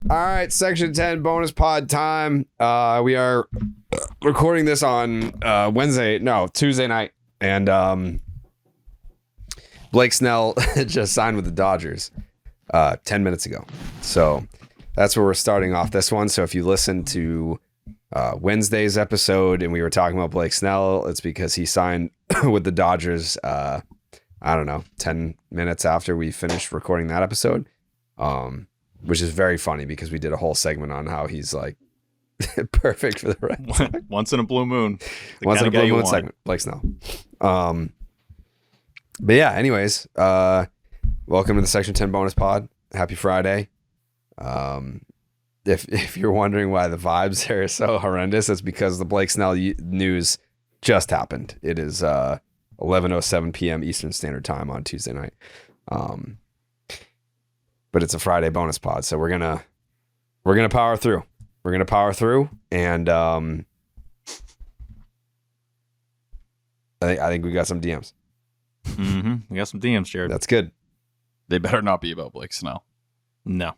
All right, Section 10 bonus pod time. We are recording this on Tuesday night. And Blake Snell just signed with the Dodgers 10 minutes ago. So that's where we're starting off this one. So if you listen to Wednesday's episode and we were talking about Blake Snell, it's because he signed with the Dodgers, 10 minutes after we finished recording that episode. Which is very funny because we did a whole segment on how he's like perfect for the Red Sox. Once in a blue moon. Once in a blue moon segment, Blake Snell. But yeah, anyways, welcome to the Section 10 bonus pod. Happy Friday. If you're wondering why the vibes are so horrendous, it's because the Blake Snell news just happened. It is 11:07 p.m. Eastern Standard Time on Tuesday night. But it's a Friday bonus pod, so we're gonna power through. We're gonna power through, and I think we got some DMs. Mm-hmm. We got some DMs, Jared. That's good. They better not be about Blake Snell. No.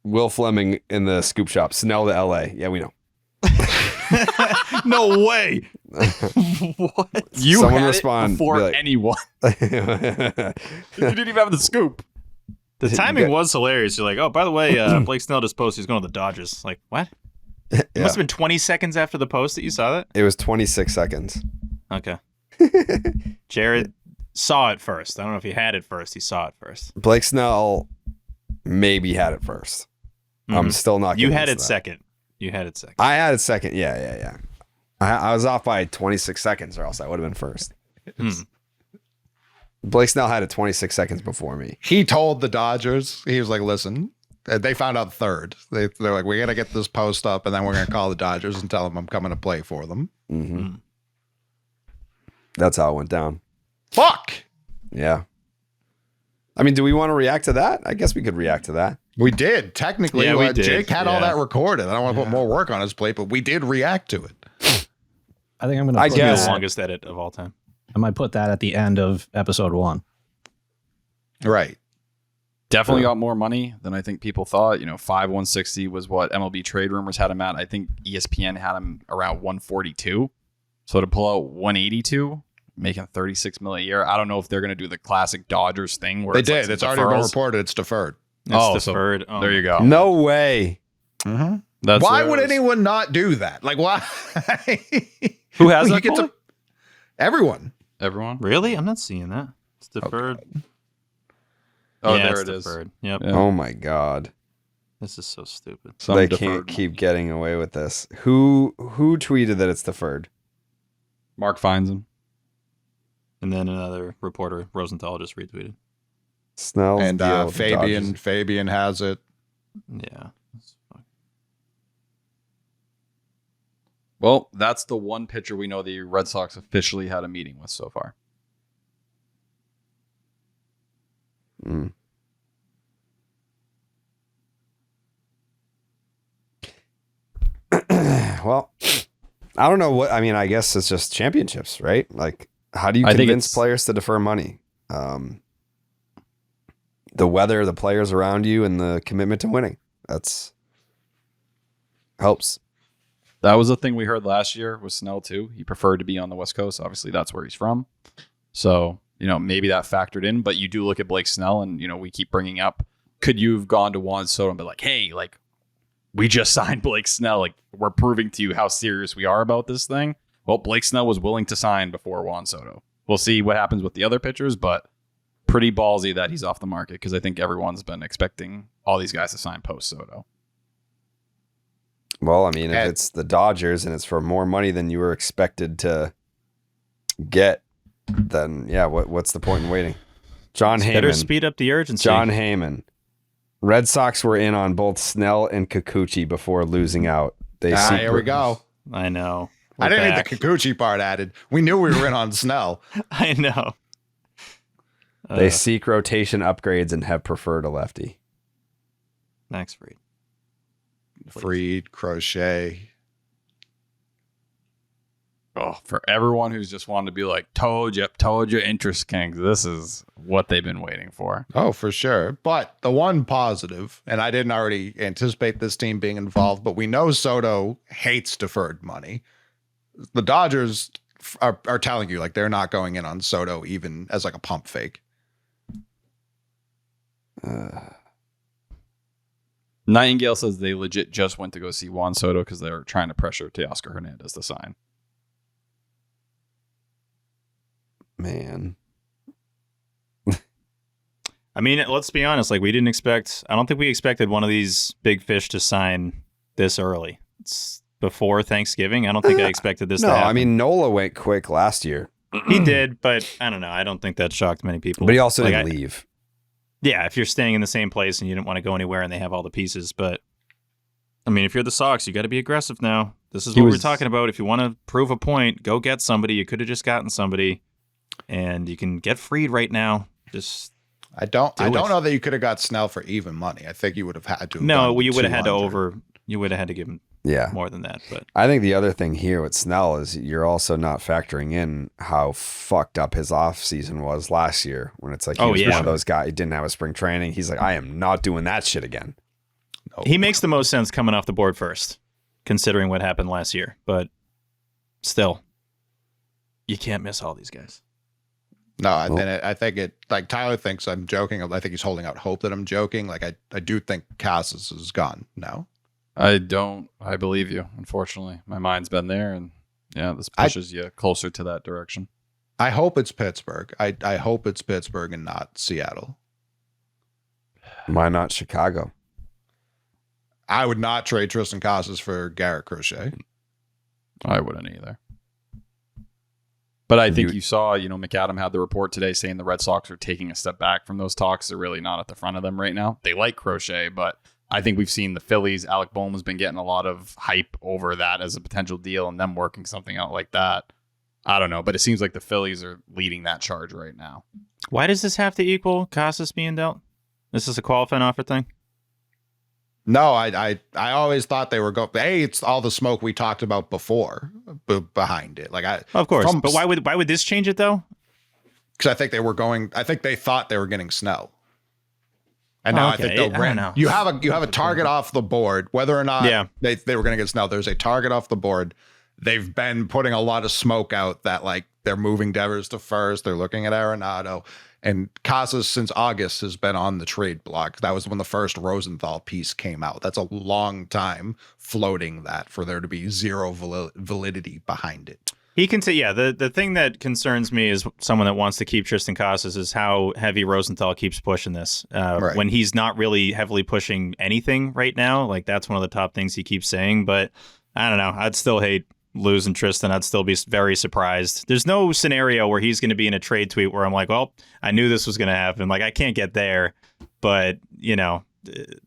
Will Fleming in the scoop shop. Snell to LA. Yeah, we know. No way. What? You Someone had respond, it before like, anyone. You didn't even have the scoop. The timing was hilarious. You're like, oh, by the way, Blake Snell just posted he's going to the Dodgers. Like, what? It must have been 20 seconds after the post that you saw that? It was 26 seconds. Okay. Jared saw it first. I don't know if he had it first. He saw it first. Blake Snell maybe had it first. Mm-hmm. I'm still not You convinced had of it that. second. You had it second. I had it second. Yeah. I was off by 26 seconds, or else I would have been first. Blake Snell had it 26 seconds before me. He told the Dodgers, he was like, listen, they found out third. They're like, we got to get this post up, and then we're going to call the Dodgers and tell them I'm coming to play for them. Mm-hmm. That's how it went down. Fuck! Yeah. I mean, do we want to react to that? I guess we could react to that. We did. Technically, Yeah, we did. Jake had all Yeah. that recorded. I don't want to put more work on his plate, but we did react to it. I think I'm going I to It's guess. the longest edit of all time. I might put that at the end of episode 1. Right. Definitely got more money than I think people thought. 160 was what MLB trade rumors had him at. I think ESPN had him around 142. So to pull out 182, making 36 million a year. I don't know if they're going to do the classic Dodgers thing where They it's like did. some It's already been deferrals. reported. It's deferred. It's so deferred. There you go. No way. Mm-hmm. That's Why what it would was. anyone not do that? Like, why? Who has You that? get to- Everyone. Everyone? Really? I'm not seeing that. It's deferred. Oh, Yeah, there it's it is. deferred. Yep. Yeah. Oh my God. This is so stupid. Some They deferred can't keep getting away with this. Who tweeted that it's deferred? Mark finds him. And then another reporter, Rosenthal, just retweeted. Snell's And deal with the Dodgers. Fabian has it. Yeah. Well, that's the one pitcher we know the Red Sox officially had a meeting with so far. Mm. Well, I don't know what. I mean, I guess it's just championships, right? Like, how do you I think convince it's- players to defer money? The weather, the players around you, and the commitment to winning. That's helps. That was the thing we heard last year with Snell too. He preferred to be on the West Coast. Obviously, that's where he's from. So, maybe that factored in. But you do look at Blake Snell, and we keep bringing up, could you have gone to Juan Soto and be like, hey, like, we just signed Blake Snell. Like, we're proving to you how serious we are about this thing. Well, Blake Snell was willing to sign before Juan Soto. We'll see what happens with the other pitchers, but pretty ballsy that he's off the market because I think everyone's been expecting all these guys to sign post Soto. Well, I mean, if And- it's the Dodgers and it's for more money than you were expected to get, then yeah, what's the point in waiting? John Better Heyman. speed up the urgency. John Heyman. Red Sox were in on both Snell and Kikuchi before losing out. They seek Here we go. I know. I We're didn't back. need the Kikuchi part added. We knew we were in on Snell. I know. They seek rotation upgrades and have preferred a lefty. Max Fried. Freed, Crochet. Oh, for everyone who's just wanted to be like, told you, interest kings. This is what they've been waiting for. Oh, for sure. But the one positive, and I didn't already anticipate this team being involved, but we know Soto hates deferred money. The Dodgers are telling you, like, they're not going in on Soto even as like a pump fake. Nightingale says they legit just went to go see Juan Soto because they were trying to pressure Teoscar Hernandez to sign. Man. I mean, let's be honest. Like, I don't think we expected one of these big fish to sign this early. It's before Thanksgiving. I don't think I expected this to happen. No, I mean, Nola went quick last year. He did, but I don't know. I don't think that shocked many people. But he also didn't leave. Yeah, if you're staying in the same place and you didn't want to go anywhere and they have all the pieces. But, I mean, if you're the Sox, you got to be aggressive now. This is what we're talking about. If you want to prove a point, go get somebody. You could have just gotten somebody. And you can get freed right now. I don't know that you could have got Snell for even money. I think you would have had to. No, you would have had to You would have had to give him more than that. But I think the other thing here with Snell is you're also not factoring in how fucked up his off season was last year. When it's like he was one of those guys. He didn't have a spring training. He's like, I am not doing that shit again. No. He makes the most sense coming off the board first, considering what happened last year. But still, you can't miss all these guys. No, I think it, like Tyler thinks I'm joking. I think he's holding out hope that I'm joking. Like I do think Casas is gone now. I believe you. Unfortunately, my mind's been there, and this pushes you closer to that direction. I hope it's Pittsburgh. I hope it's Pittsburgh and not Seattle. Why not Chicago? I would not trade Tristan Casas for Garrett Crochet. I wouldn't either. But I think you saw, McAdam had the report today saying the Red Sox are taking a step back from those talks. They're really not at the front of them right now. They like Crochet, but I think we've seen the Phillies. Alec Bohm has been getting a lot of hype over that as a potential deal and them working something out like that. I don't know, but it seems like the Phillies are leading that charge right now. Why does this have to equal Casas being dealt? This is a qualifying offer thing? No, I always thought they were going. Hey, it's all the smoke we talked about before behind it. Of course, but why would this change it though? Because I think they were going. I think they thought they were getting Snell, and now I think they'll grant. You have a target off the board, whether or not they were going to get Snell. There's a target off the board. They've been putting a lot of smoke out that like they're moving Devers to first. They're looking at Arenado. And Casas, since August, has been on the trade block. That was when the first Rosenthal piece came out. That's a long time floating that for there to be zero validity behind it. He can say, the thing that concerns me is someone that wants to keep Tristan Casas is how heavy Rosenthal keeps pushing this. When he's not really heavily pushing anything right now. Like, that's one of the top things he keeps saying. But I don't know. I'd still hate losing Tristan. I'd still be very surprised. There's no scenario where he's going to be in a trade tweet where I'm like, well, I knew this was going to happen. Like, I can't get there, but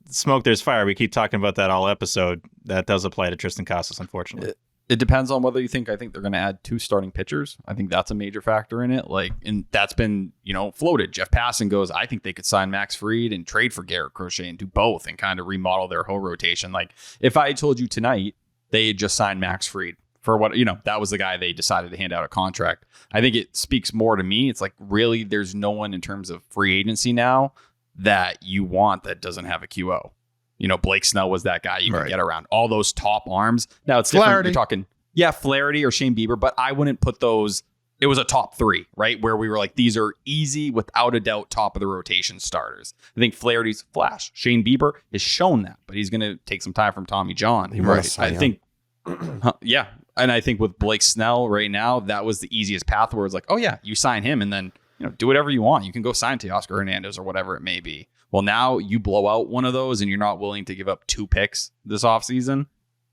smoke, there's fire. We keep talking about that all episode. That does apply to Tristan Casas, unfortunately. It depends on whether you think, I think they're going to add 2 starting pitchers. I think that's a major factor in it. And that's been, floated. Jeff Passan goes, I think they could sign Max Fried and trade for Garrett Crochet and do both and kind of remodel their whole rotation. Like, if I had told you tonight they had just signed Max Fried, for what, that was the guy they decided to hand out a contract. I think it speaks more to me. It's like, really, there's no one in terms of free agency now that you want that doesn't have a QO. Blake Snell was that guy you could get around. All those top arms. Now it's different. You're talking, Flaherty or Shane Bieber, but I wouldn't put those. It was a top 3, right? Where we were like, these are easy, without a doubt, top of the rotation starters. I think Flaherty's flash. Shane Bieber has shown that, but he's going to take some time from Tommy John. I think, and I think with Blake Snell right now, that was the easiest path where it's like, oh yeah, you sign him and then do whatever you want. You can go sign Teoscar Hernandez or whatever it may be. Well, now you blow out one of those and you're not willing to give up 2 picks this offseason.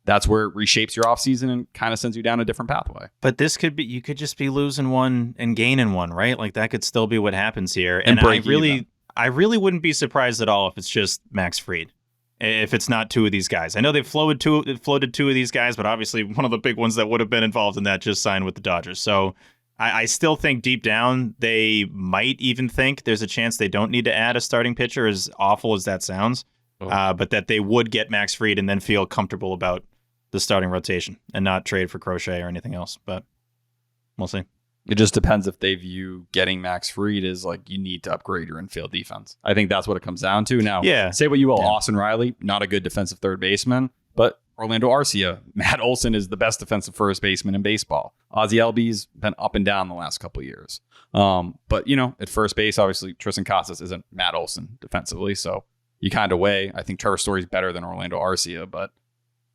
That's where it reshapes your offseason and kind of sends you down a different pathway. But this could be, you could just be losing one and gaining one, right? Like, that could still be what happens here. And I really wouldn't be surprised at all if it's just Max Fried. If it's not 2 of these guys. I know they've floated 2 of these guys, but obviously one of the big ones that would have been involved in that just signed with the Dodgers. So I still think deep down they might even think there's a chance they don't need to add a starting pitcher, as awful as that sounds, but that they would get Max Fried and then feel comfortable about the starting rotation and not trade for Crochet or anything else. But We'll see. It just depends if they view getting Max Fried as like you need to upgrade your infield defense. I think that's what it comes down to. Now, say what you will, Austin Riley, not a good defensive third baseman, but Orlando Arcia, Matt Olson is the best defensive first baseman in baseball. Ozzie Albies been up and down the last couple of years. But, at first base, obviously, Tristan Casas isn't Matt Olson defensively, so you kind of weigh. I think Trevor Story's better than Orlando Arcia, but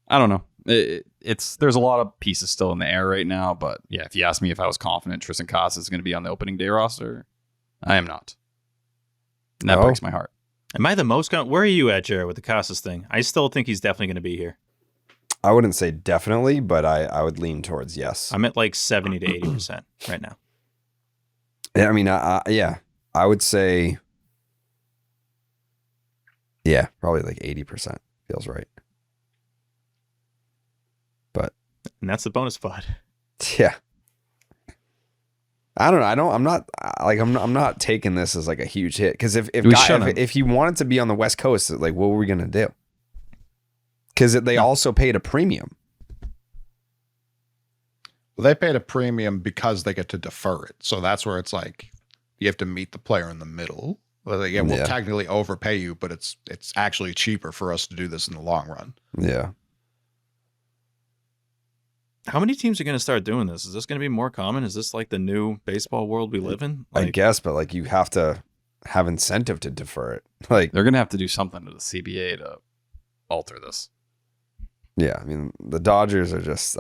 I don't know. There's a lot of pieces still in the air right now, but yeah, if you ask me if I was confident Tristan Casas is going to be on the opening day roster, I am not. And that breaks my heart. Am I the most where are you at, Jared, with the Casas thing? I still think he's definitely going to be here. I wouldn't say definitely, but I would lean towards yes. I'm at like 70 to 80% right now. I mean, I would say, probably like 80% feels right. But and that's the bonus pod. Yeah. I don't know. I'm not taking this as like a huge hit because if he wanted to be on the West Coast, like what were we gonna do? Because they also paid a premium. Well, they paid a premium because they get to defer it. So that's where it's like you have to meet the player in the middle. Well, we'll technically overpay you, but it's actually cheaper for us to do this in the long run. Yeah. How many teams are going to start doing this? Is this going to be more common? Is this like the new baseball world we live in? I guess, but like you have to have incentive to defer it. Like they're going to have to do something to the CBA to alter this. Yeah, I mean, the Dodgers are just,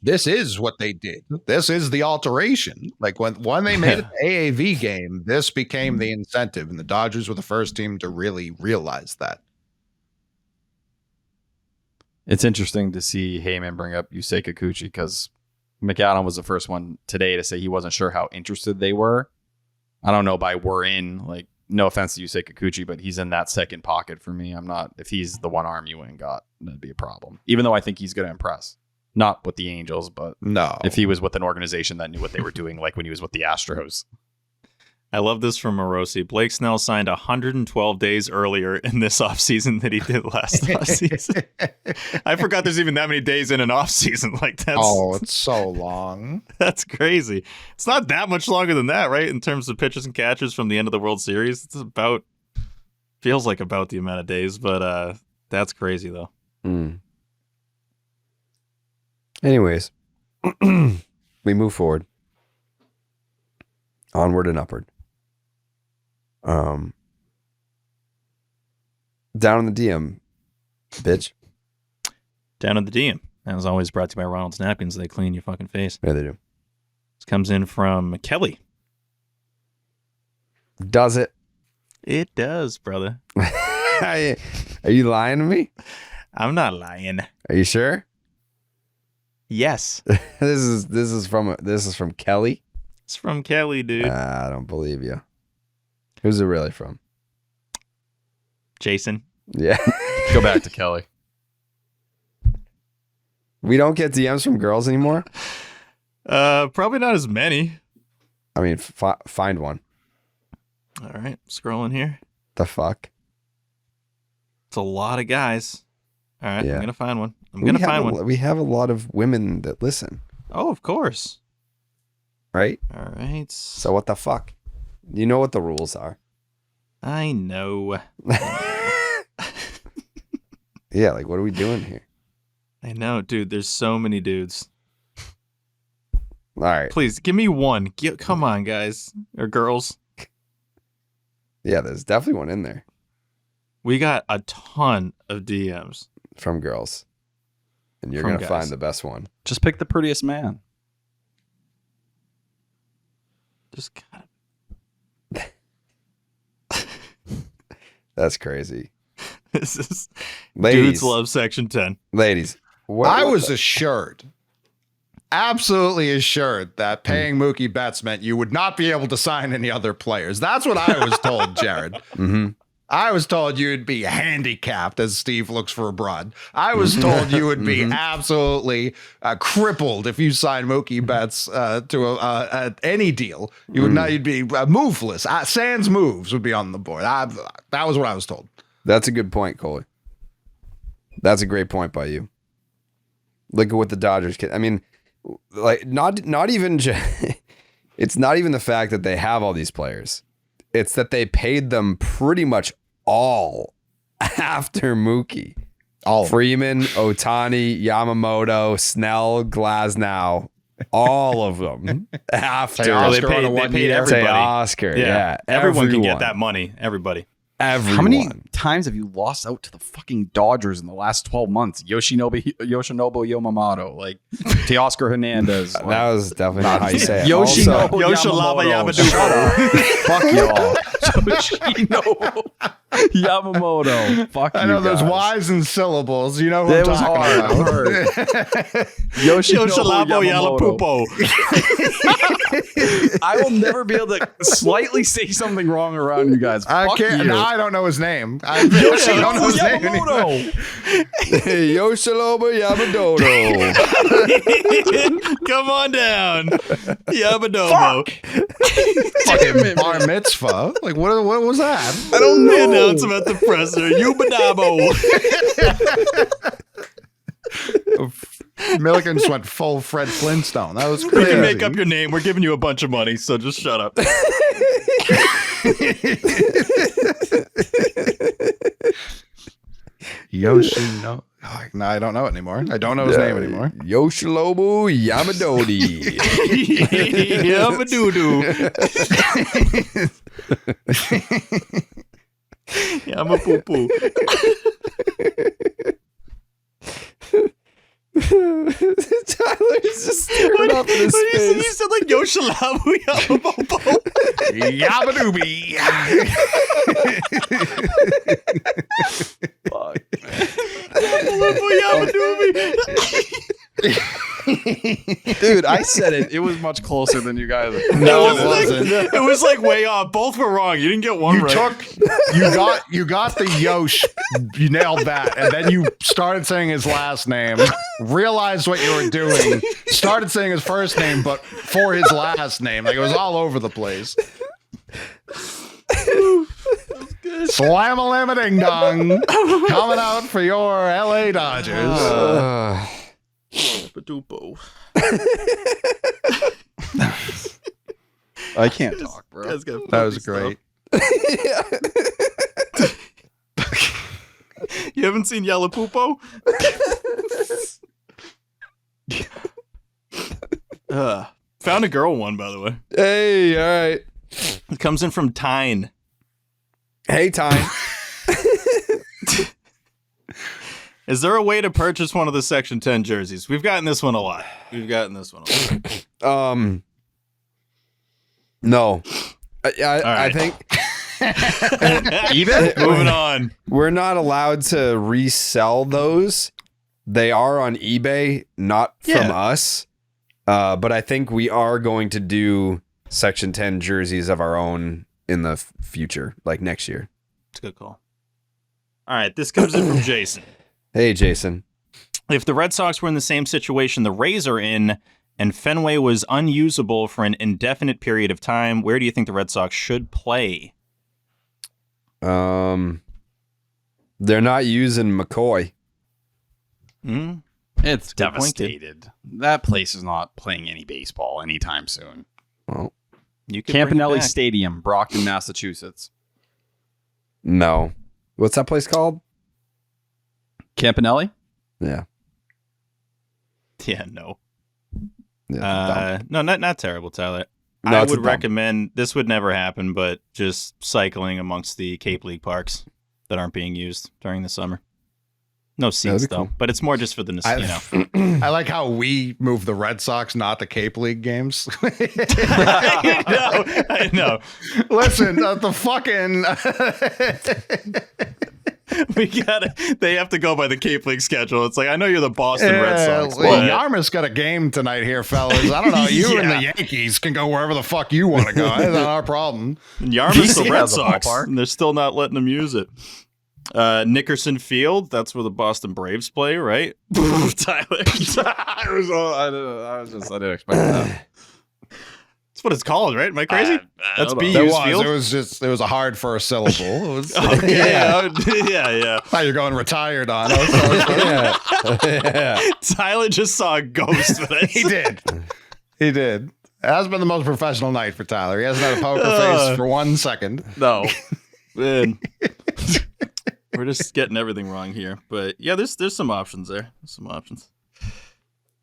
this is what they did. This is the alteration. Like when they made an AAV game, this became the incentive, and the Dodgers were the first team to really realize that. It's interesting to see Heyman bring up Yusei Kikuchi because McAdam was the first one today to say he wasn't sure how interested they were. I don't know by we're in, like, no offense to Yusei Kikuchi, but he's in that second pocket for me. I'm not, if he's the one arm you went and got, that'd be a problem. Even though I think he's going to impress. Not with the Angels, but if he was with an organization that knew what they were doing, like when he was with the Astros. I love this from Morosi. Blake Snell signed 112 days earlier in this offseason than he did last offseason. I forgot there's even that many days in an offseason. Like that's it's so long. That's crazy. It's not that much longer than that, right? In terms of pitchers and catchers from the end of the World Series. It's feels like about the amount of days, but that's crazy though. Anyways, we move forward. Onward and upward. Down in the DM, bitch. Down in the DM. As always, brought to you by Ronald's Napkins. They clean your fucking face. Yeah, they do. This comes in from Kelly. Does it? It does, brother. Are you lying to me? I'm not lying. Are you sure? Yes. This is from Kelly. It's from Kelly, dude. I don't believe you. Who's it really from? Jason. Yeah. Go back to Kelly. We don't get DMs from girls anymore? Probably not as many. I mean, find one. All right. Scrolling here. The fuck? It's a lot of guys. All right. Yeah. I'm going to find one. We have a lot of women that listen. Oh, of course. Right? All right. So what the fuck? You know what the rules are. I know. Yeah, like what are we doing here? I know, dude. There's so many dudes. All right. Please, give me one. Come on, guys. Or girls. Yeah, there's definitely one in there. We got a ton of DMs. From girls. And you're going to find the best one. Just pick the prettiest man. Just kind of. That's crazy. This is ladies, dudes love section 10. Ladies, I was assured, absolutely assured that paying Mookie Betts meant you would not be able to sign any other players. That's what I was told, Jared. Mm-hmm. I was told you'd be handicapped as Steve looks for abroad. I was told you would be absolutely crippled if you signed Mookie Betts to any deal. You would not. You'd be moveless. Sans moves would be on the board. That was what I was told. That's a good point, Coley. That's a great point by you. Look at what the Dodgers can. I mean, like not even it's not even the fact that they have all these players. It's that they paid them pretty much all after Mookie. All Freeman, Ohtani, Yamamoto, Snell, Glasnow, all of them after. They paid everybody. Oscar, yeah. Everyone can get that money. Everybody. How many times have you lost out to the fucking Dodgers in the last 12 months? Yoshinobu Yamamoto, like Teoscar Hernandez. That was definitely not how you say it. Yoshinobu Yamamoto. Shut up. Fuck y'all. Yoshinobu Yamamoto. Fuck you. I know guys. there's Y's and syllables. You know who That I'm was talking hard. about. Yoshinobu Yalapupo. I will never be able to slightly say something wrong around you guys. I Fuck can't. you. Now I don't know his name. I don't know his name anymore. Yoshinobu Yamamoto. Come on down. Yamadobo. Fucking bar mitzvah. Like what was that? I don't know. The announcement at the presser. Yubadabo. Milligan just went full Fred Flintstone. That was crazy. You can make up your name. We're giving you a bunch of money, so just shut up. Yoshino. No, I don't know it anymore. I don't know his name anymore. Yoshinobu Yamadodi. Yamadoodoo. Yamapoo-poo. Tyler's just staring up in his face. You said like Yoshalabu Yamamopo. Yabadooby. Fuck. Dude, I said it. It was much closer than you guys. No, it wasn't. It was like way off. Both were wrong. You didn't get one right. You got the Yosh. You nailed that, and then you started saying his last name. Realized what you were doing. Started saying his first name, but for his last name, like it was all over the place. Slam-a-lam a ding dong, coming out for your LA Dodgers. I can't talk, bro. That was great. You haven't seen Yalapupo? Found a girl one, by the way. Hey, all right. It comes in from Tyne. Hey, Tyne. Is there a way to purchase one of the Section 10 jerseys? We've gotten this one a lot. No. I think even moving on. We're not allowed to resell those. They are on eBay, not from us. But I think we are going to do Section 10 jerseys of our own in the future, like next year. It's a good call. All right, this comes in from Jason. Hey, Jason. If the Red Sox were in the same situation the Rays are in, and Fenway was unusable for an indefinite period of time, where do you think the Red Sox should play? They're not using McCoy. It's devastated. That place is not playing any baseball anytime soon. Well, you can Campanelli Stadium, Brockton, Massachusetts. No. What's that place called? Campanelli? Yeah. Yeah, no. Yeah, no, not terrible, Tyler. No, I would recommend, this would never happen, but just cycling amongst the Cape League parks that aren't being used during the summer. No seats, though, but it's more just for the, I like how we move the Red Sox, not the Cape League games. I know. Listen, the fucking... They have to go by the Cape League schedule. It's like, I know you're the Boston Red Sox. Well, Yarmouth's got a game tonight here, fellas. I don't know. You and the Yankees can go wherever the fuck you want to go. That's not our problem. Yarmouth's the Red Sox, and they're still not letting them use it. Nickerson Field, that's where the Boston Braves play, right? Tyler. I didn't expect that. That's what it's called, right? Am I crazy? That's BU's field. It was a hard first syllable. It was, yeah. Wow, you're going retired on. Yeah. Tyler just saw a ghost for this. He did. It has been the most professional night for Tyler. He hasn't had a poker face for 1 second. No. Man. We're just getting everything wrong here. But yeah, there's some options there.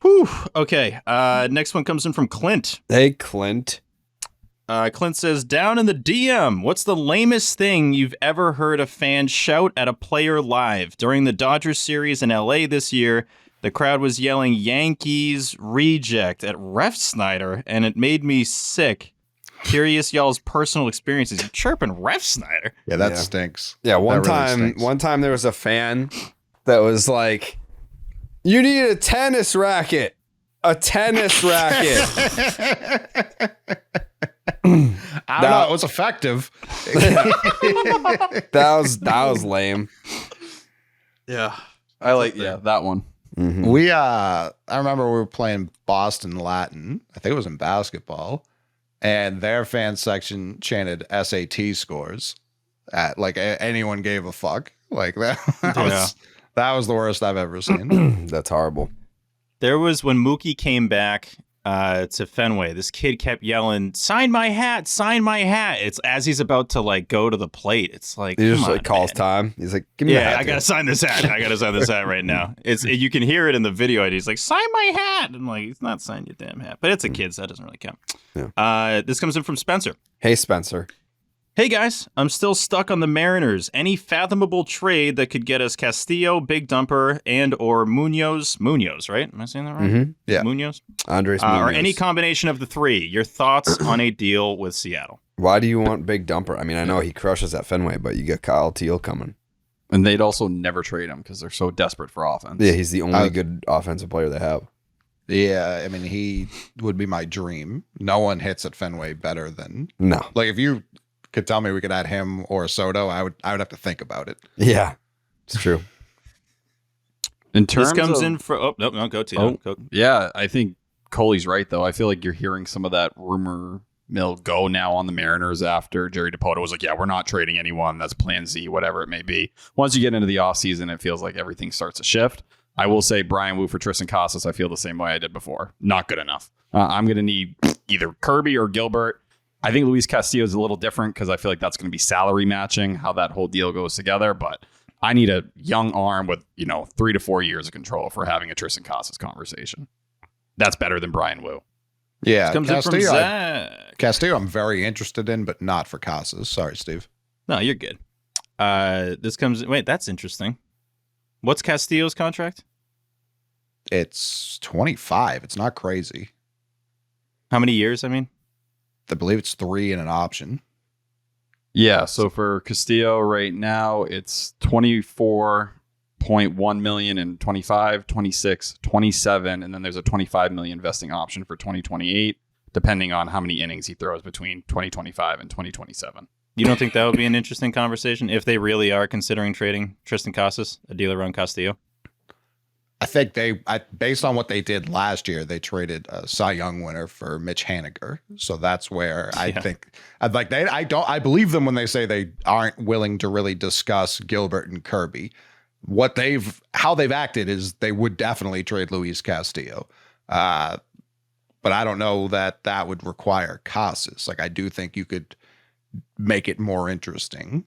Whew. Okay. Next one comes in from Clint. Hey, Clint. Clint says, down in the DM, what's the lamest thing you've ever heard a fan shout at a player live? During the Dodgers series in LA this year, the crowd was yelling Yankees reject at Ref Snyder, and it made me sick. Curious y'all's personal experiences. You're chirping Ref Snyder. Yeah, that stinks. Yeah, One time there was a fan that was like, you need a tennis racket. A tennis racket. I don't know. It was effective. That was lame. Yeah. I like that one. Mm-hmm. I remember we were playing Boston Latin. I think it was in basketball. And their fan section chanted SAT scores. Like anyone gave a fuck. Like that was the worst I've ever seen. That's horrible. There was when Mookie came back to Fenway, this kid kept yelling, sign my hat. It's as he's about to like go to the plate. It's like, he just like calls time. He's like, give me the hat. I gotta sign this hat. Right now. You can hear it in the video. He's like, sign my hat. And I'm like, he's not signing your damn hat. But it's a kid, so that doesn't really count. Yeah. This comes in from Spencer. Hey, Spencer. Hey guys, I'm still stuck on the Mariners. Any fathomable trade that could get us Castillo, Big Dumper, and or Munoz, right? Am I saying that right? Mm-hmm. Yeah. Munoz? Andres Munoz. Or any combination of the three. Your thoughts on a deal with Seattle? Why do you want Big Dumper? I mean, I know he crushes at Fenway, but you got Kyle Teal coming. And they'd also never trade him because they're so desperate for offense. Yeah, he's the only good offensive player they have. Yeah, I mean, he would be my dream. No one hits at Fenway better than... No. Like, if you could tell me we could add him or Soto, I would have to think about it. Yeah, it's true. In terms this comes of, in for go to go. Yeah, I think Coley's right though. I feel like you're hearing some of that rumor mill go now on the Mariners after Jerry Dipoto was like, yeah, we're not trading anyone. That's plan Z, whatever it may be. Once you get into the offseason, it feels like everything starts to shift. I will say Brian Wu for Tristan Casas, I feel the same way I did before. Not good enough. I'm going to need either Kirby or Gilbert. I think Luis Castillo is a little different because I feel like that's going to be salary matching, how that whole deal goes together. But I need a young arm with, 3 to 4 years of control for having a Tristan Casas conversation. That's better than Brian Wu. Yeah, comes in from Zach. Castillo, I'm very interested in, but not for Casas. Sorry, Steve. No, you're good. Wait, that's interesting. What's Castillo's contract? It's 25. It's not crazy. How many years, I mean? I believe it's 3 and an option. Yeah, so for Castillo right now, it's 24.1 million in 25, 26, 27, and then there's a 25 million vesting option for 2028, depending on how many innings he throws between 2025 and 2027. You don't think that would be an interesting conversation if they really are considering trading Tristan Casas, a deal around Castillo? I think based on what they did last year, they traded a Cy Young winner for Mitch Haniger. So that's where I think I believe them when they say they aren't willing to really discuss Gilbert and Kirby. How they've acted is they would definitely trade Luis Castillo. But I don't know that would require Casas. Like, I do think you could make it more interesting.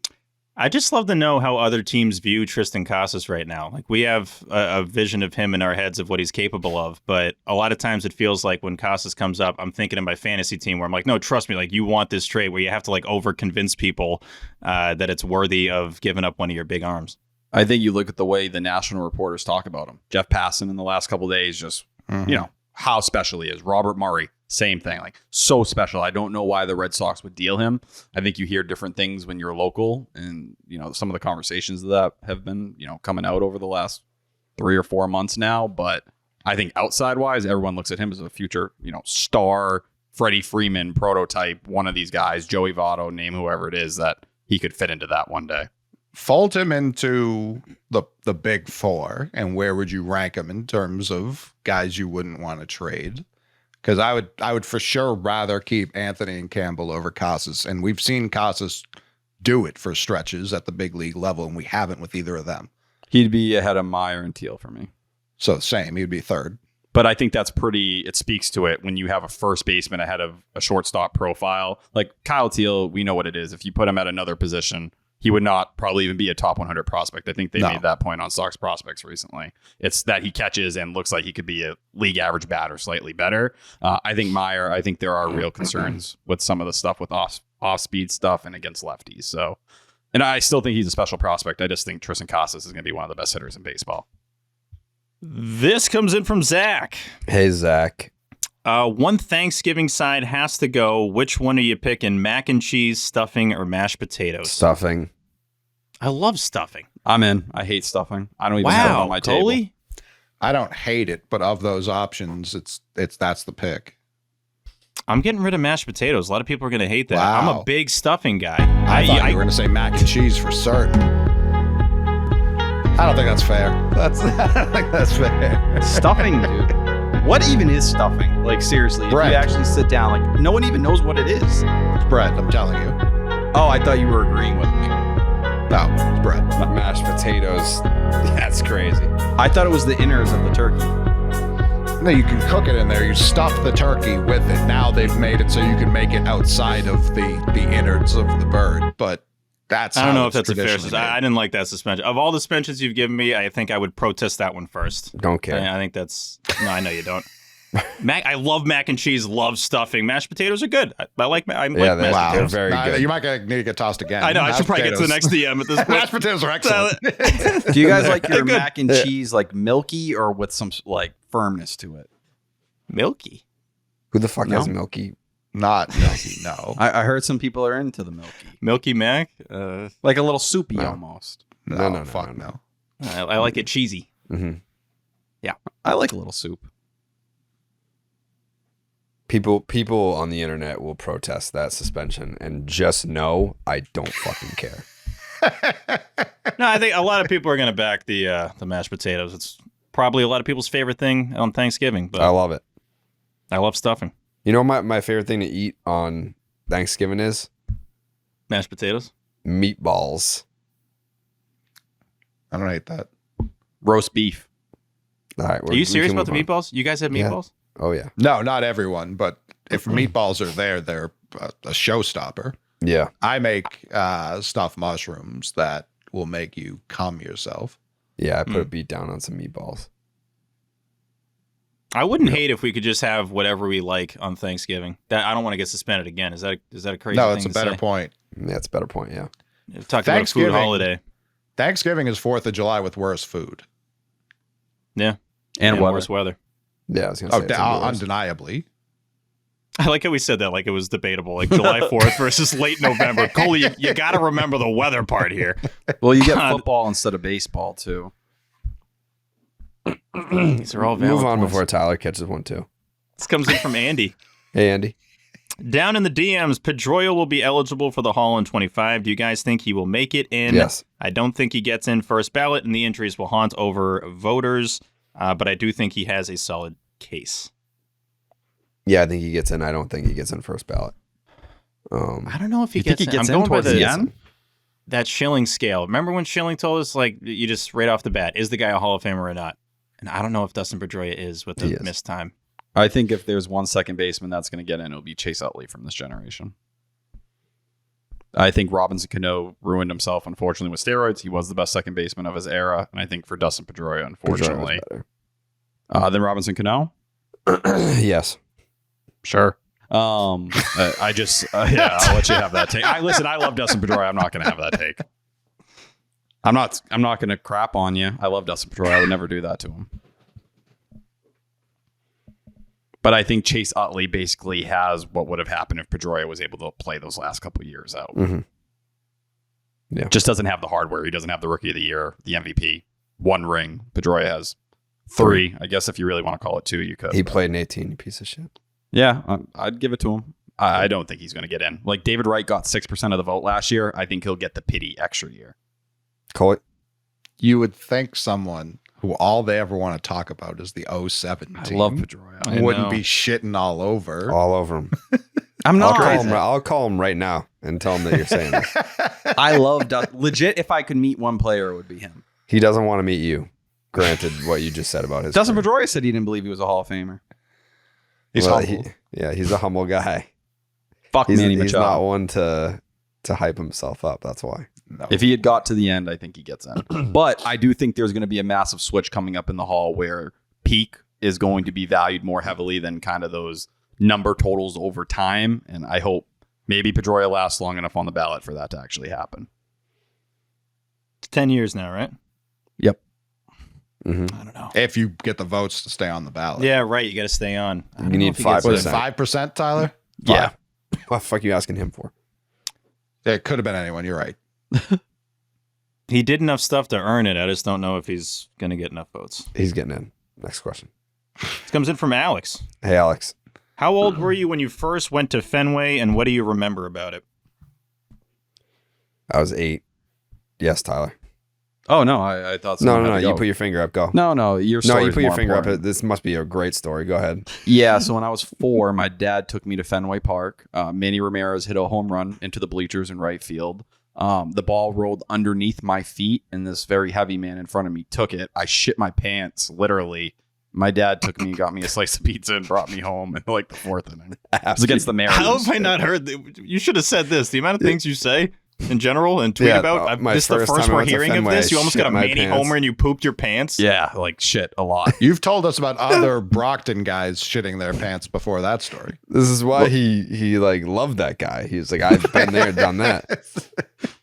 I just love to know how other teams view Tristan Casas right now. Like, we have a vision of him in our heads of what he's capable of, but a lot of times it feels like when Casas comes up, I'm thinking of my fantasy team where I'm like, no, trust me, like, you want this trade, where you have to like over convince people that it's worthy of giving up one of your big arms. I think you look at the way the national reporters talk about him. Jeff Passan in the last couple of days, just how special he is. Robert Murray, same thing, like so special. I don't know why the Red Sox would deal him. I think you hear different things when you're local, and some of the conversations that have been coming out over the last 3 or 4 months now. But I think outside wise, everyone looks at him as a future star, Freddie Freeman prototype, one of these guys, Joey Votto, name whoever it is, that he could fit into that one day. Fold him into the big four, and where would you rank him in terms of guys you wouldn't want to trade? Because I would for sure rather keep Anthony and Campbell over Casas. And we've seen Casas do it for stretches at the big league level, and we haven't with either of them. He'd be ahead of Meyer and Teal for me. So same, he'd be third. But I think that's it speaks to it when you have a first baseman ahead of a shortstop profile. Like Kyle Teal, we know what it is. If you put him at another position, he would not probably even be a top 100 prospect. I think they made that point on Sox Prospects recently. It's that he catches and looks like he could be a league average bat or slightly better. I think Meyer, I think there are real concerns with some of the stuff with off-speed stuff and against lefties. So, and I still think he's a special prospect. I just think Tristan Casas is going to be one of the best hitters in baseball. This comes in from Zach. Hey, Zach. One Thanksgiving side has to go. Which one are you picking? Mac and cheese, stuffing, or mashed potatoes? Stuffing. I love stuffing. I'm in. I hate stuffing. I don't even have it on my table. I don't hate it, but of those options, that's the pick. I'm getting rid of mashed potatoes. A lot of people are going to hate that. Wow. I'm a big stuffing guy. I thought you were going to say mac and cheese for certain. I don't think that's fair. I don't think that's fair. Stuffing, dude. What even is stuffing? Like, seriously, bread. If you actually sit down, like, no one even knows what it is. It's bread, I'm telling you. Oh, I thought you were agreeing with me. No, it's bread. Mashed potatoes. That's crazy. I thought it was the innards of the turkey. No, you can cook it in there. You stuff the turkey with it. Now they've made it so you can make it outside of the innards of the bird. But that's I don't know if that's a fair suspension. I didn't like that suspension. Of all the suspensions you've given me, I think I would protest that one first. Don't care. I think that's... No, I know you don't. I love mac and cheese, love stuffing. Mashed potatoes are good. I like mashed potatoes. They're very good. You might need to get tossed again. I know. I should probably get to the next DM at this point. Mashed potatoes are excellent. Do you guys like your mac and cheese like milky or with some like firmness to it? Milky? Who the fuck has milky? Not milky, no. I heard some people are into the milky. Milky Mac? Like a little soupy almost. No. I like it cheesy. Mm-hmm. Yeah. I like a little soup. People on the internet will protest that suspension, and just know I don't fucking care. No, I think a lot of people are going to back the mashed potatoes. It's probably a lot of people's favorite thing on Thanksgiving. But I love it. I love stuffing. You know what my favorite thing to eat on Thanksgiving is? Mashed potatoes? Meatballs. I don't hate that. Roast beef. All right, are you serious about the meatballs? You guys have meatballs? Oh, yeah. No, not everyone, but if meatballs are there, they're a showstopper. Yeah. I make stuffed mushrooms that will make you cum yourself. Yeah, I put a beat down on some meatballs. I wouldn't hate if we could just have whatever we like on Thanksgiving. I don't want to get suspended again. Is that a crazy thing No, it's a better point. Yeah, it's a better point, yeah. Talking about a food holiday. Thanksgiving is 4th of July with worse food. Yeah. And worse weather. Yeah, I was going to say. Undeniably. I like how we said that like it was debatable, like July 4th versus late November. Coley, you got to remember the weather part here. Well, you get football instead of baseball, too. These are all valid Move on points. before Tyler catches one, too. This comes in from Andy. Hey, Andy. Down in the DMs, Pedroia will be eligible for the Hall in 25. Do you guys think he will make it in? Yes. I don't think he gets in first ballot, and the injuries will haunt over voters. But I do think he has a solid case. Yeah, I think he gets in. I don't think he gets in first ballot. I don't know if he gets in. I'm going by towards the end? That Schilling scale. Remember when Schilling told us, like, you just right off the bat, is the guy a Hall of Famer or not? And I don't know if Dustin Pedroia is with the missed time. I think if there's one second baseman that's going to get in, it'll be Chase Utley from this generation. I think Robinson Cano ruined himself, unfortunately, with steroids. He was the best second baseman of his era. And I think for Dustin Pedroia, unfortunately. Then Robinson Cano? Yes. Sure. I just, I'll let you have that take. I love Dustin Pedroia. I'm not going to have that take. I'm not going to crap on you. I love Dustin Pedroia. I would never do that to him. But I think Chase Utley basically has what would have happened if Pedroia was able to play those last couple of years out. Mm-hmm. Yeah. Just doesn't have the hardware. He doesn't have the Rookie of the Year, the MVP, 1 ring. Pedroia has 3. I guess if you really want to call it 2, you could. He played in 18, you piece of shit. Yeah, I'd give it to him. I don't think he's going to get in. Like David Wright got 6% of the vote last year. I think he'll get the pity extra year. Call it. You would think someone who all they ever want to talk about is the 07 I team. love Pedroia. Wouldn't be shitting all over. All over him. I'm not. I'll call him right now and tell him that you're saying this. I love legit. If I could meet one player, it would be him. He doesn't want to meet you. Granted, what you just said about his. Dustin Pedroia said he didn't believe he was a Hall of Famer. He's humble. He's a humble guy. Fuck He's Manny Machado. not one to hype himself up. That's why. No. If he had got to the end, I think he gets in. But I do think there's going to be a massive switch coming up in the Hall where peak is going to be valued more heavily than kind of those number totals over time. And I hope maybe Pedroia lasts long enough on the ballot for that to actually happen. It's 10 years now, right? Yep. Mm-hmm. I don't know. If you get the votes to stay on the ballot. Yeah, right. You got to stay on. You need 5%. Was it 5%, Tyler? Yeah. What the fuck are you asking him for? It could have been anyone. You're right. He did enough stuff to earn it. I just don't know if he's going to get enough votes. He's getting in. Next question. This comes in from Alex. Hey, Alex. How old were you when you first went to Fenway, and what do you remember about it? I was 8. Yes, Tyler. Oh, no. I thought so. No. You put your finger up. Go. No. You put your finger up. This must be a great story. Go ahead. Yeah, so when I was 4, my dad took me to Fenway Park. Manny Ramirez hit a home run into the bleachers in right field. The ball rolled underneath my feet, and this very heavy man in front of me took it. I shit my pants, literally. My dad took me and got me a slice of pizza and brought me home in like the 4th inning. It was against the Mariners. How have I not heard? You should have said this. The amount of things you say in general and tweet about. This is the first we're hearing of this. You almost got a Manny homer and you pooped your pants. Yeah, like shit a lot. You've told us about other Brockton guys shitting their pants before that story. This is why he like loved that guy. He was like, I've been there, done that.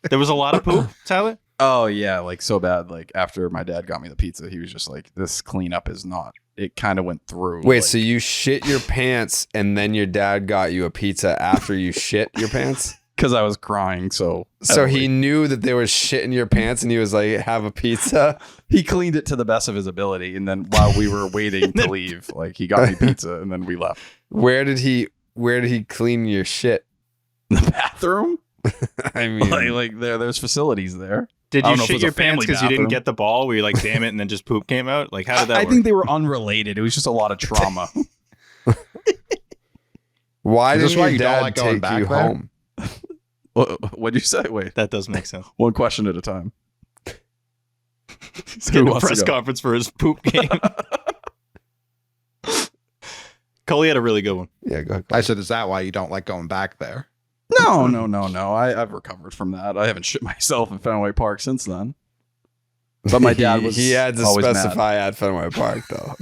There was a lot of poop, Tyler? Oh, yeah, like so bad. Like after my dad got me the pizza, he was just like, this cleanup is not. It kind of went through. Wait, like, so you shit your pants and then your dad got you a pizza after you shit your pants? Because I was crying, so he knew that there was shit in your pants and he was like, have a pizza? He cleaned it to the best of his ability, and then while we were waiting to leave, like he got me pizza and then we left. Where did he clean your shit? The bathroom? I mean, like there's facilities there. Did you shit your pants because you didn't get the ball? Were you like, damn it, and then just poop came out? Like, how did that work? I think they were unrelated. It was just a lot of trauma. Why did your you dad don't like going take back you there? home? What'd you say? Wait, that does make sense. one question at a time. He's getting a press conference for his poop game. Coley had a really good one. Yeah, go ahead. I said, is that why you don't like going back there? No. I've recovered from that. I haven't shit myself in Fenway Park since then. But my dad was. He had to always specify at Fenway Park, though.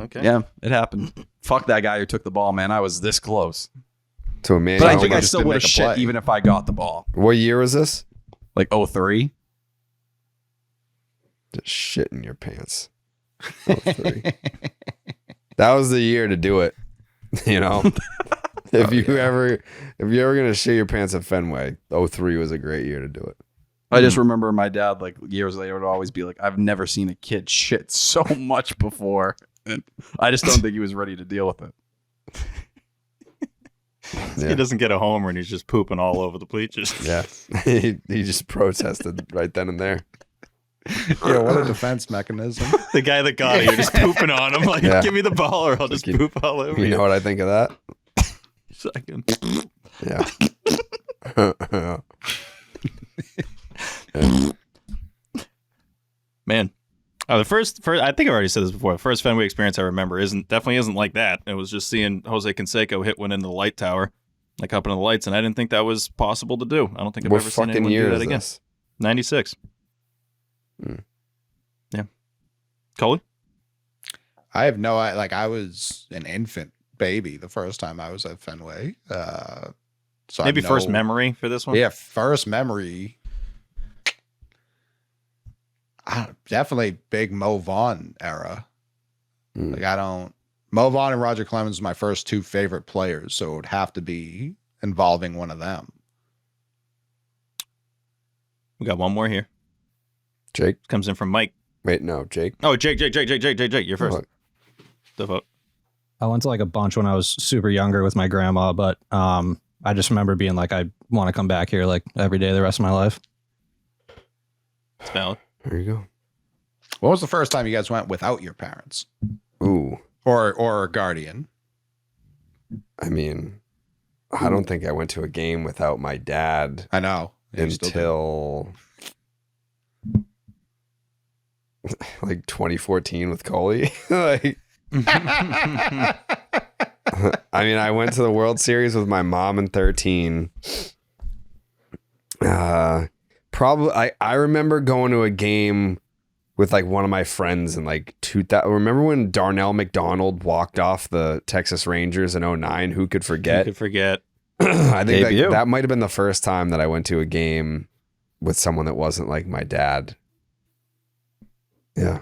Okay. Yeah, it happened. Fuck that guy who took the ball, man. I was this close. To a man. But I think I just still didn't would have make a shit play. even if I got the ball. What year was this? Like 03. Just shit in your pants. 03. That was the year to do it. You know, if you're ever gonna shit your pants at Fenway, 03 was a great year to do it. I just remember my dad, like years later, would always be like, "I've never seen a kid shit so much before." And I just don't think he was ready to deal with it. Yeah. He doesn't get a homer and he's just pooping all over the bleachers. Yeah, he just protested right then and there. Yeah, what a defense mechanism. The guy that got it, you're just pooping on him. Like, Yeah. give me the ball or I'll just poop all over you. You know what I think of that? Second. Yeah. Man. Oh, the first, I think I already said this before. The first Fenway experience I remember definitely isn't like that. It was just seeing Jose Canseco hit one into the light tower, like up into the lights, and I didn't think that was possible to do. I don't think I've What ever seen fucking anyone year do that is again. this? 96. Yeah. Coley? I have no, I was an infant baby the first time I was at Fenway. So Maybe first memory for this one? Yeah, first memory. Definitely big Mo Vaughn era. Mo Vaughn and Roger Clemens are my first two favorite players, so it would have to be involving one of them. We got one more here. Jake? Comes in from Mike. Wait, no, Jake. Oh, Jake. You're first. The vote. I went to like a bunch when I was super younger with my grandma, but I just remember being like, I want to come back here like every day the rest of my life. It's valid. There you go. When was the first time you guys went without your parents? Ooh. Or a guardian? I mean, I don't think I went to a game without my dad. I know. Until like 2014 with Coley. Like, I mean, I went to the World Series with my mom in 13. Probably, I remember going to a game with like one of my friends in like 2000. Remember when Darnell McDonald walked off the Texas Rangers in 2009? Who could forget? Who could forget? I think that might have been the first time that I went to a game with someone that wasn't like my dad. Yeah.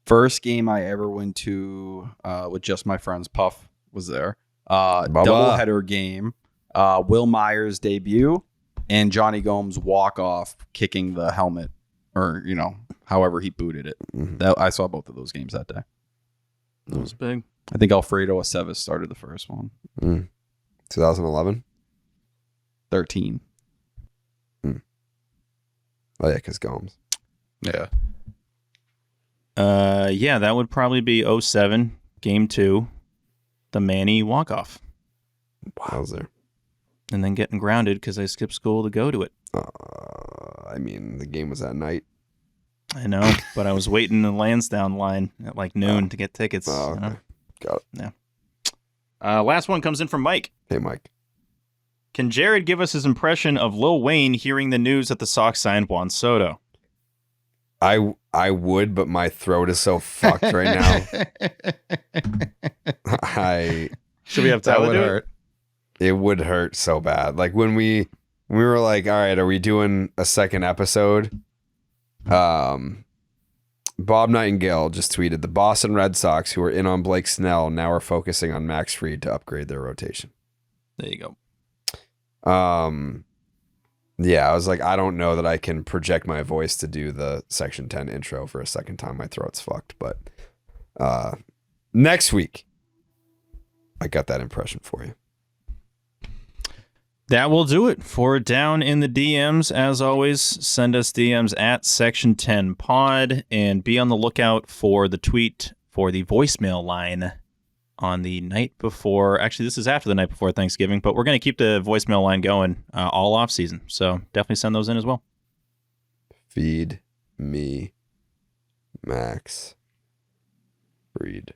First game I ever went to with just my friends, Puff was there. Doubleheader game. Will Myers debut and Johnny Gomes walk off kicking the helmet, or however he booted it. Mm-hmm. I saw both of those games that day. That was big. I think Alfredo Aceves started the first one. 2011? 13. Oh yeah, because Gomes. Yeah. Yeah, that would probably be 07, game 2, the Manny walk-off. Wowzer. And then getting grounded because I skipped school to go to it. I mean, the game was at night. I know, but I was waiting in the Lansdowne line at like noon to get tickets. Oh, okay. Got it. Yeah. Last one comes in from Mike. Hey, Mike. Can Jared give us his impression of Lil Wayne hearing the news that the Sox signed Juan Soto? I would, but my throat is so fucked right now. Should we have Tyler do it? It would hurt so bad. Like when we were like, all right, are we doing a second episode? Bob Nightingale just tweeted, the Boston Red Sox, who are in on Blake Snell, now are focusing on Max Fried to upgrade their rotation. There you go. Yeah, I was like, I don't know that I can project my voice to do the Section 10 intro for a second time. My throat's fucked. But next week, I got that impression for you. That will do it for Down in the DMs. As always, send us DMs at Section 10 Pod and be on the lookout for the tweet for the voicemail line on the night before. Actually, this is after the night before Thanksgiving, but we're going to keep the voicemail line going all off season. So definitely send those in as well. Feed me, Max Fried.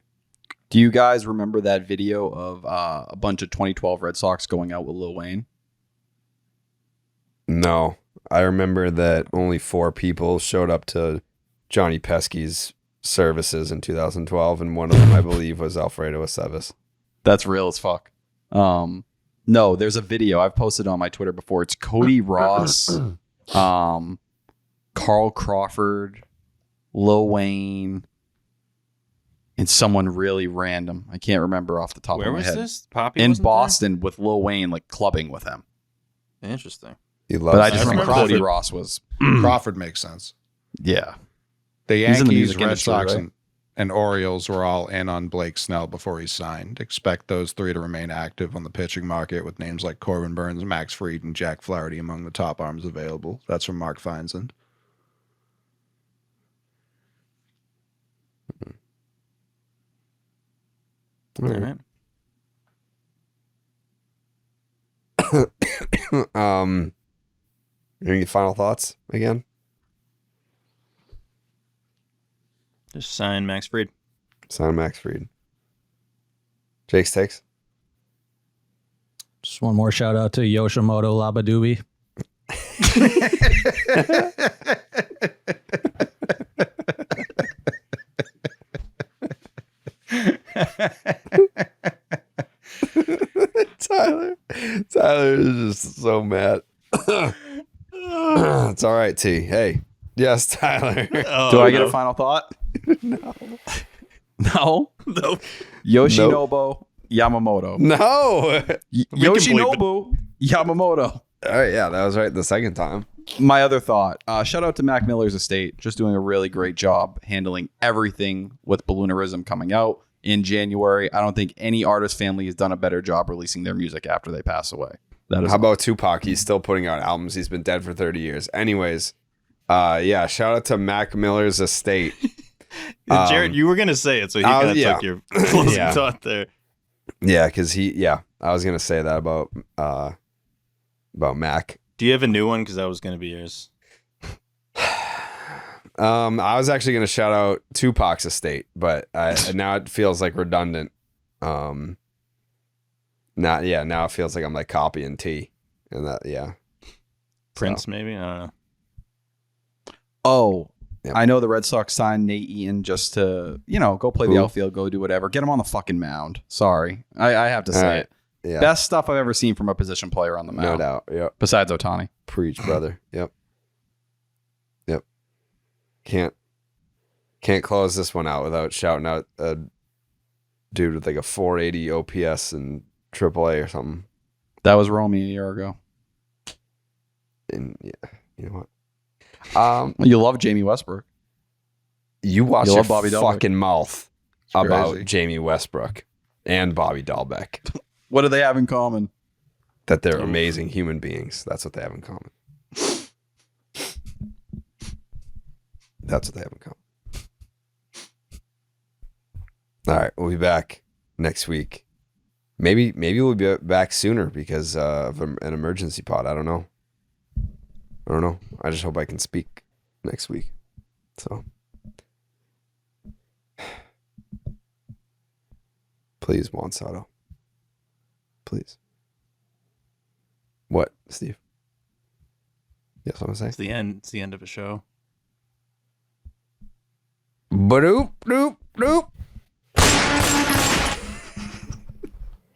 Do you guys remember that video of a bunch of 2012 Red Sox going out with Lil Wayne? No, I remember that only 4 people showed up to Johnny Pesky's services in 2012, and one of them, I believe, was Alfredo Aceves. That's real as fuck. No, there's a video I've posted on my Twitter before. It's Cody Ross, Carl Crawford, Lil Wayne, and someone really random. I can't remember off the top of my head. Where was this? Poppy in Boston with Lil Wayne, like clubbing with him. Interesting. But I just remember Cody Ross was Crawford makes sense. Yeah. The Yankees, Red Sox, right? and Orioles were all in on Blake Snell before he signed. Expect those 3 to remain active on the pitching market with names like Corbin Burns, Max Fried, and Jack Flaherty among the top arms available. That's from Mark Feinsand. All right. Any final thoughts again? Just sign Max Fried. Sign Max Fried. Jake's takes. Just one more shout out to Yoshimoto Labadubi. Tyler is just so mad. It's all right, T. Hey. Yes, Tyler. Do I get a final thought? No. No? No. Yoshinobu Yamamoto. No. Yoshinobu Yamamoto. All right, yeah, that was right the second time. My other thought, shout out to Mac Miller's estate, just doing a really great job handling everything with Balloonerism coming out in January. I don't think any artist family has done a better job releasing their music after they pass away. How about Tupac? He's still putting out albums. He's been dead for 30 years. Anyways, Yeah, shout out to Mac Miller's estate. Jared, you were gonna say it, so he kind of took your closing thought there. Yeah, because I was gonna say that about Mac. Do you have a new one? Because that was gonna be yours. I was actually gonna shout out Tupac's estate, but now it feels like redundant. Now it feels like I'm like copying T, and that Prince maybe, I don't know. Oh, yep. I know the Red Sox signed Nate Eaton just to, go play the outfield, go do whatever. Get him on the fucking mound. Sorry. I have to say it. Yeah. Best stuff I've ever seen from a position player on the mound. No doubt. Yep. Besides Ohtani. Preach, brother. Yep. Can't close this one out without shouting out a dude with like a 480 OPS and AAA or something. That was Romy a year ago. And you know what? You love Jamie Westbrook. You watch your fucking mouth about crazy. Jamie Westbrook and Bobby Dahlbeck. What do they have in common? That they're amazing human beings. That's what they have in common. That's what they have in common. All right, we'll be back next week. Maybe we'll be back sooner because of an emergency pod. I don't know. I just hope I can speak next week. So, please, Juan Soto. Please. What, Steve? Yes, what I'm saying. It's the end. It's the end of a show. Ba-doop, doop, doop.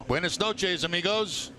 Buenas noches, amigos.